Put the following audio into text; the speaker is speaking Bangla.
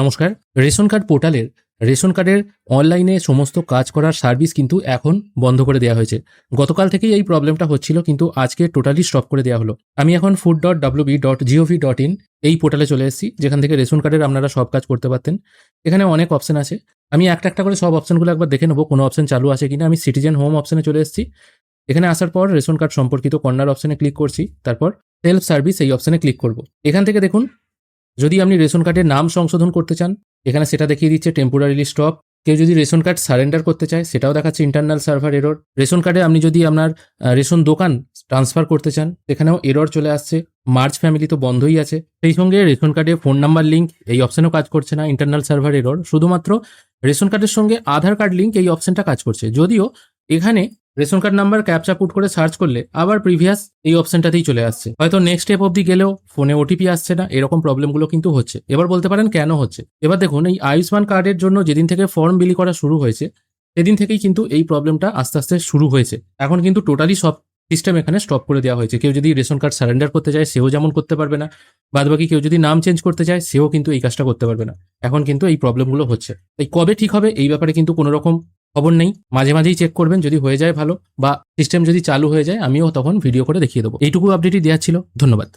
নমস্কার। রেশন কার্ড পোর্টালের রেশন কার্ডের অনলাইনে সমস্ত কাজ করার সার্ভিস কিন্তু এখন বন্ধ করে দেওয়া হয়েছে। গতকাল থেকেই এই প্রবলেমটা হচ্ছিল, কিন্তু আজকে টোটালি স্টপ করে দেওয়া হলো। আমি এখন food.wb.gov.in এই পোর্টালে চলে এসেছি, যেখান থেকে রেশন কার্ডের আপনারা সব কাজ করতে পারতেন। এখানে অনেক অপশন আছে। আমি একটা একটা করে সব অপশনগুলো একবার দেখে নেবো কোনো অপশন চালু আছে কিনা। আমি সিটিজেন হোম অপশনে চলে এসেছি। এখানে আসার পর রেশন কার্ড সম্পর্কিত কর্নার অপশনে ক্লিক করছি, তারপর সেলফ সার্ভিস এই অপশনে ক্লিক করব। এখান থেকে দেখুন, যদি আপনি রেশন কার্ডের নাম সংশোধন করতে চান, এখানে সেটা দেখিয়ে দিচ্ছে টেম্পোরারিলি স্টপ। কেউ যদি রেশন কার্ড সারেন্ডার করতে চায়, সেটাও দেখাচ্ছে ইন্টারনাল সার্ভার এরর। রেশন কার্ডে আপনি যদি আপনার রেশন দোকান ট্রান্সফার করতে চান, সেখানেও এরর চলে আসছে। মার্জ ফ্যামিলি তো বন্ধই আছে। সেই সঙ্গে রেশন কার্ডে ফোন নাম্বার লিঙ্ক এই অপশনেও কাজ করছে না, ইন্টারনাল সার্ভার এরর। শুধুমাত্র রেশন কার্ডের সঙ্গে আধার কার্ড লিঙ্ক এই অপশনটা কাজ করছে, যদিও এখানে ration card number captcha put করে সার্চ করলে আবার প্রিভিয়াস এই অপশনটাতেই চলে আসছে। হয়তো নেক্সট স্টেপ অবধি গেলেও ফোনে ওটিপি আসছে না, এরকম প্রবলেমগুলো কিন্তু হচ্ছে। এবার বলতে পারেন কেন হচ্ছে। এবার দেখুন, এই আয়ুষ্মান কার্ডের জন্য যেদিন থেকে ফর্ম বিলি করা শুরু হয়েছে, সেদিন থেকেই কিন্তু এই প্রবলেমটা আস্তে আস্তে শুরু হয়েছে। এখন কিন্তু টোটালি সব সিস্টেম এখানে স্টপ করে দেওয়া হয়েছে। কেউ যদি রেশন কার্ড সারেন্ডার করতে চায়, সেও যেমন করতে পারবে না। বাদবাকি কেউ যদি নাম চেঞ্জ করতে চায়, সেও কিন্তু এই কাজটা করতে পারবে না। এখন কিন্তু এই প্রবলেমগুলো হচ্ছে। এই কবে ঠিক হবে এই ব্যাপারে কিন্তু কোনো রকম খবর নেই। মাঝে মাঝেই চেক করবেন, যদি হয়ে যায় ভালো, বা সিস্টেম যদি চালু হয়ে যায় আমিও তখন ভিডিও করে দেখিয়ে দেবো। এইটুকু আপডেটই দেওয়া ছিল। ধন্যবাদ।